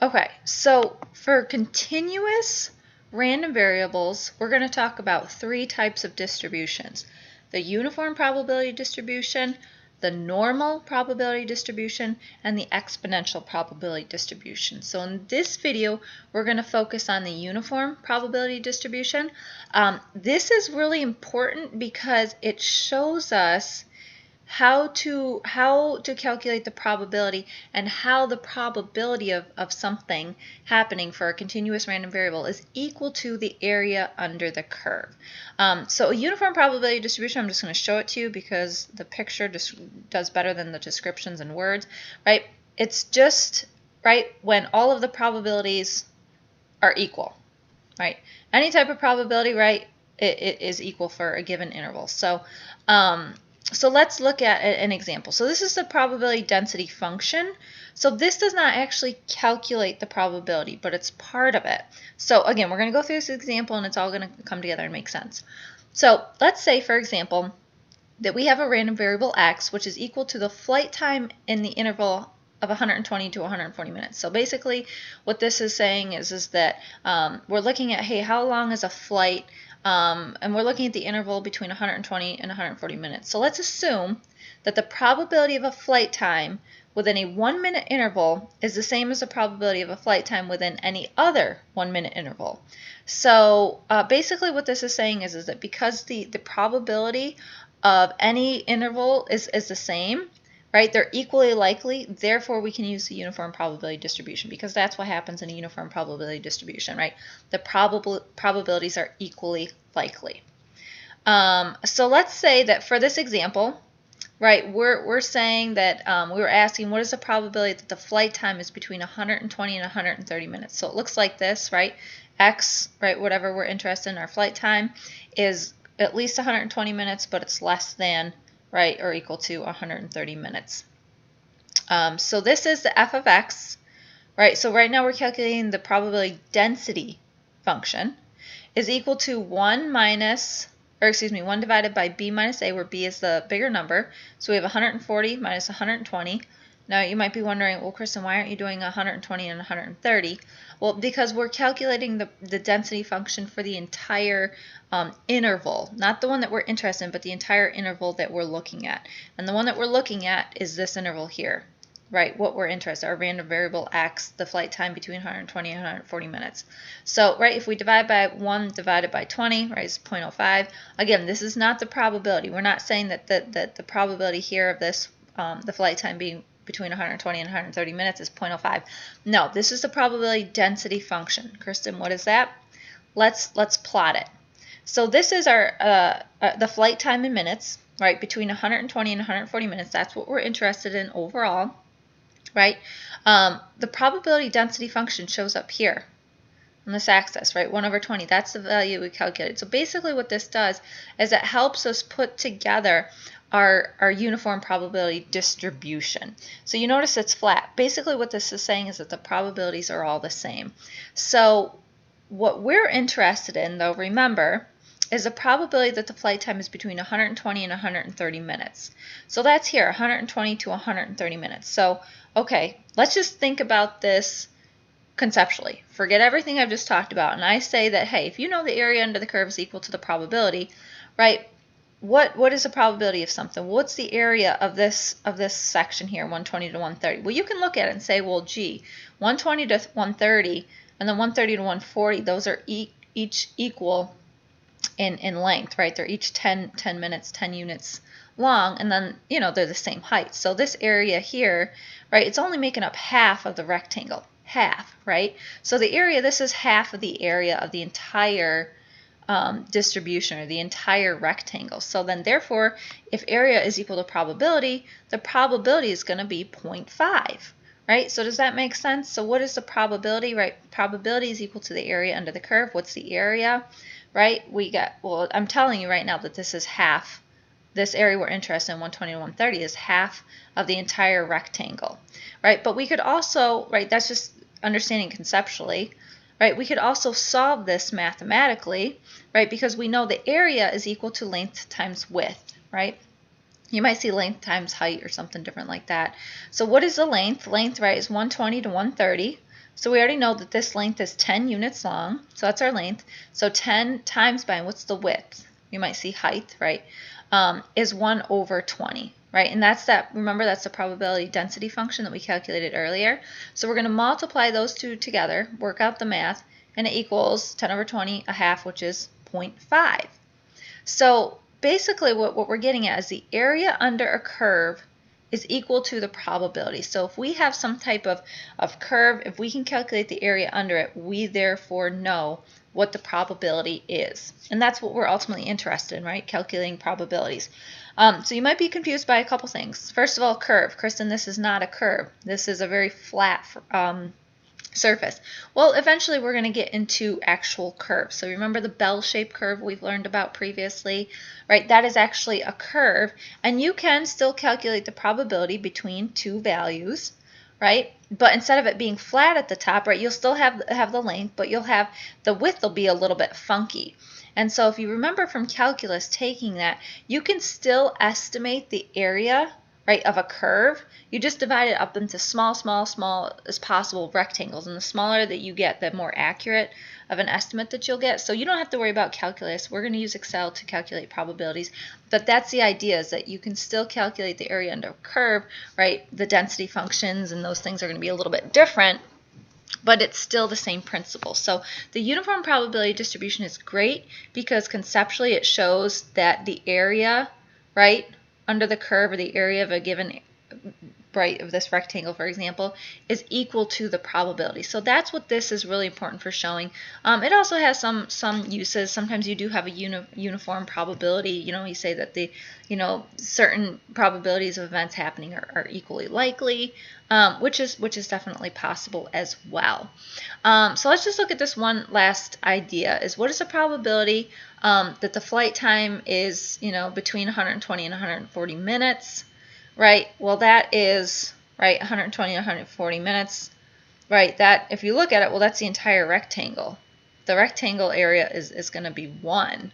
Okay, so for continuous random variables, we're going to talk about three types of distributions: the uniform probability distribution, the normal probability distribution, and the exponential probability distribution. So in this video, we're going to focus on the uniform probability distribution. This is really important because it shows us how to calculate the probability and how the probability of something happening for a continuous random variable is equal to the area under the curve. So a uniform probability distribution, I'm just going to show it to you because the picture just does better than the descriptions and words, right? It's just, right, when all of the probabilities are equal, right? Any type of probability, right, it is equal for a given interval. So let's look at an example. So this is the probability density function. So this does not actually calculate the probability, but it's part of it. So again, we're going to go through this example and it's all going to come together and make sense. So let's say, for example, that we have a random variable x, which is equal to the flight time in the interval of 120 to 140 minutes. So basically what this is saying is that we're looking at, hey, how long is a flight? And we're looking at the interval between 120 and 140 minutes. So let's assume that the probability of a flight time within a 1 minute interval is the same as the probability of a flight time within any other 1 minute interval. So basically what this is saying is that because the probability of any interval is the same, right? They're equally likely, therefore we can use the uniform probability distribution because that's what happens in a uniform probability distribution, right? The probabilities are equally likely. So let's say that for this example, right, we're saying that we were asking what is the probability that the flight time is between 120 and 130 minutes. So it looks like this, right? X, right, whatever we're interested in, our flight time is at least 120 minutes, but it's less than, right, or equal to 130 minutes. So this is the f of x, right? So right now we're calculating the probability density function is equal to 1 divided by b minus a, where b is the bigger number. So we have 140 minus 120. Now you might be wondering, well, Kristen, why aren't you doing 120 and 130? Well, because we're calculating the density function for the entire interval, not the one that we're interested in, but the entire interval that we're looking at. And the one that we're looking at is this interval here, right? What we're interested in, our random variable x, the flight time between 120 and 140 minutes. So, right, if we divide by 1 divided by 20, right, it's 0.05. Again, this is not the probability. We're not saying that the probability here of this, the flight time being between 120 and 130 minutes is 0.05. No, this is the probability density function. Kristen, what is that? Let's plot it. So this is our the flight time in minutes, right, between 120 and 140 minutes. That's what we're interested in overall, right? The probability density function shows up here on this axis, right? 1 over 20. That's the value we calculated. So basically what this does is it helps us put together our uniform probability distribution. So you notice it's flat. Basically what this is saying is that the probabilities are all the same. So what we're interested in, though, remember, is the probability that the flight time is between 120 and 130 minutes. So that's here, 120 to 130 minutes. So, okay, let's just think about this conceptually. Forget everything I've just talked about, and I say that, hey, if you know the area under the curve is equal to the probability, right, what is the probability of something? What's the area of this section here, 120 to 130? Well, you can look at it and say, well, gee, 120 to 130 and then 130 to 140, those are each equal in length, right? They're each 10 minutes, 10 units long, and then, you know, they're the same height. So this area here, right, it's only making up half of the rectangle, half, right? So the area, this is half of the area of the entire distribution, or the entire rectangle. So then therefore, if area is equal to probability, the probability is going to be 0.5, right? So does that make sense? So what is the probability, right? Probability is equal to the area under the curve. What's the area, right? We got, well, I'm telling you right now that this is half. This area we're interested in, 120 to 130, is half of the entire rectangle, right? But we could also, right, that's just understanding conceptually, right? We could also solve this mathematically, right? Because we know the area is equal to length times width, right? You might see length times height or something different like that. So what is the length? Length, right, is 120 to 130. So we already know that this length is 10 units long, so that's our length. So 10 times by, what's the width? You might see height, right, is 1 over 20, right? And that's that, remember, that's the probability density function that we calculated earlier. So we're going to multiply those two together, work out the math, and it equals 10 over 20, a half, which is 0.5. So basically what we're getting at is the area under a curve is equal to the probability. So if we have some type of curve, if we can calculate the area under it, we therefore know what the probability is. And that's what we're ultimately interested in, right? Calculating probabilities. So you might be confused by a couple things. First of all, curve. Kristen, this is not a curve. This is a very flat surface. Well, eventually we're going to get into actual curves. So remember the bell-shaped curve we've learned about previously, right? That is actually a curve, and you can still calculate the probability between two values, right? But instead of it being flat at the top, right, you'll still have the length, but you'll have the width will be a little bit funky. And so if you remember from calculus taking that, you can still estimate the area, right, of a curve. You just divide it up into small as possible rectangles, and the smaller that you get, the more accurate of an estimate that you'll get. So you don't have to worry about calculus. We're going to use Excel to calculate probabilities, but that's the idea, is that you can still calculate the area under a curve, right? The density functions and those things are going to be a little bit different, but it's still the same principle. So the uniform probability distribution is great because conceptually it shows that the area, right, under the curve, or the area of a given, right, of this rectangle, for example, is equal to the probability. So that's what this is really important for showing. It also has some uses. Sometimes you do have a uniform probability. You say that the certain probabilities of events happening are equally likely, which is definitely possible as well. So let's just look at this one last idea: is what is the probability that the flight time is between 120 and 140 minutes? Right, well that is, right, 120 and 140 minutes, right, that, if you look at it, well, that's the entire rectangle. The rectangle area is going to be 1,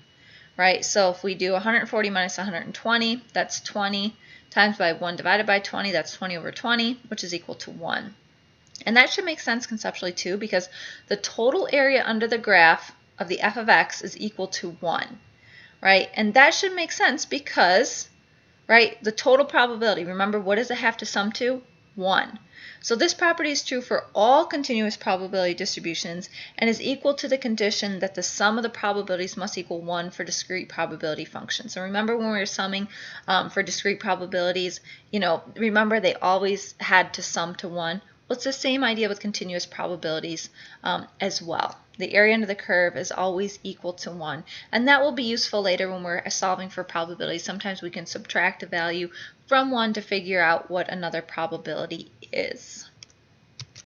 right? So if we do 140 minus 120, that's 20, times by 1 divided by 20, that's 20 over 20, which is equal to 1. And that should make sense conceptually too, because the total area under the graph of the f of x is equal to 1, right? And that should make sense because, right, the total probability, remember, what does it have to sum to? 1. So this property is true for all continuous probability distributions and is equal to the condition that the sum of the probabilities must equal 1 for discrete probability functions. So remember when we were summing for discrete probabilities, remember they always had to sum to 1. Well, it's the same idea with continuous probabilities as well. The area under the curve is always equal to 1. And that will be useful later when we're solving for probability. Sometimes we can subtract a value from 1 to figure out what another probability is.